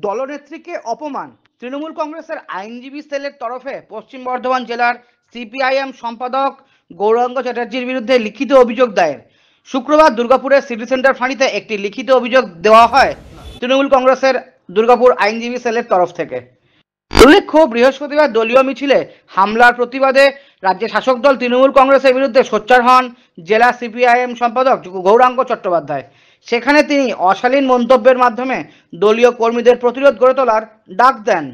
দলনেত্রীকে অপমান। তৃণমূল কংগ্রেসের আইনজীবী সেলের তরফে পশ্চিম বর্ধমান জেলার সিপিআইএম সম্পাদক গৌরাঙ্গ চ্যাটার্জির বিরুদ্ধে লিখিত অভিযোগ দায়ের। শুক্রবার দুর্গাপুরের সিটি সেন্টার ফাঁড়িতে একটি লিখিত অভিযোগ দেওয়া হয় তৃণমূল কংগ্রেসের দুর্গাপুর আইনজীবী সেলের তরফ থেকে। উল্লেখ্য, বৃহস্পতিবার দলীয় মিছিলে হামলার প্রতিবাদে রাজ্যের শাসক দল তৃণমূল কংগ্রেসের বিরুদ্ধে সোচ্চার হন জেলা সিপিআইএম সম্পাদক গৌরাঙ্গ চট্টোপাধ্যায়। সেখানে তিনি অশালীন মন্তব্যের মাধ্যমে দলীয় কর্মীদের প্রতিরোধ গড়ে তোলার ডাক দেন।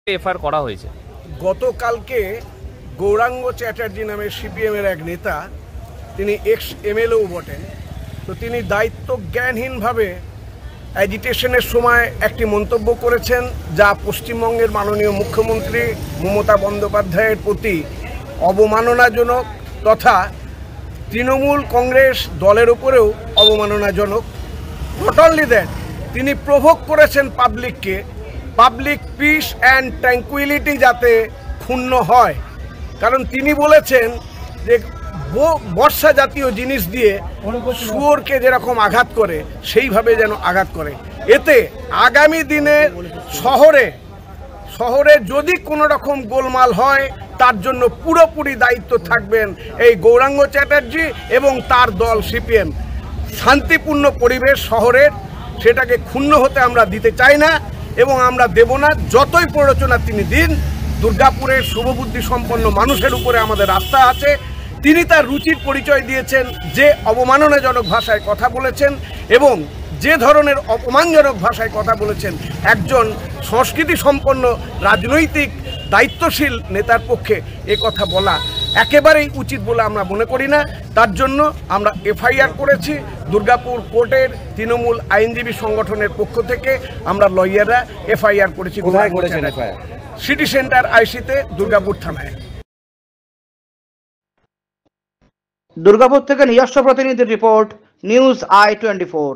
এফআইআর করা হয়েছে। গতকালকে গৌরাঙ্গ চ্যাটার্জি নামে সিপিএমের এক নেতা, তিনি এক্স এমএলএও বটেন, তো তিনি দায়িত্ব জ্ঞানহীনভাবে অ্যাজিটেশনের সময় একটি মন্তব্য করেছেন, যা পশ্চিমবঙ্গের মাননীয় মুখ্যমন্ত্রী মমতা বন্দ্যোপাধ্যায়ের প্রতি অবমাননাজনক তথা তৃণমূল কংগ্রেস দলের উপরেও অবমাননাজনক। নট অনলি দ্যাট, তিনি প্রভোগ করেছেন পাবলিককে, পাবলিক পিস অ্যান্ড ট্র্যাঙ্কুইলিটি যাতে ক্ষুণ্ণ হয়। কারণ তিনি বলেছেন যে বর্ষা জাতীয় জিনিস দিয়ে শুয়োরকে যেরকম আঘাত করে সেইভাবে যেন আঘাত করে। এতে আগামী দিনে শহরে যদি কোনো রকম গোলমাল হয় তার জন্য পুরোপুরি দায়িত্ব থাকবেন এই গৌরাঙ্গ চ্যাটার্জি এবং তার দল সিপিএম। শান্তিপূর্ণ পরিবেশ শহরের, সেটাকে ক্ষুণ্ণ হতে আমরা দিতে চাই না এবং আমরা দেব না। যতই প্ররোচনা তিনি দিন, দুর্গাপুরের শুভবুদ্ধি সম্পন্ন মানুষের উপরে আমাদের আস্থা আছে। তিনি তার রুচির পরিচয় দিয়েছেন, যে অবমাননাজনক ভাষায় কথা বলেছেন এবং যে ধরনের অপমানজনক ভাষায় কথা বলেছেন, একজন সংস্কৃতি সম্পন্ন রাজনৈতিক দায়িত্বশীল নেতার পক্ষে এ কথা বলা একেবারেই উচিত বলে আমরা মনে করি না। তার জন্য আমরা এফআইআর করেছি। দুর্গাপুর কোর্টের তৃণমূল আইনজীবী সংগঠনের পক্ষ থেকে আমরা লয়াররা এফআইআর করেছি। কোথায় করেছেন এফআইআর? সিটি সেন্টার আইসিতে, দুর্গাপুর থানায়। দুর্গাপুর থেকে নিজস্ব প্রতিনিধির রিপোর্ট, নিউজ i24।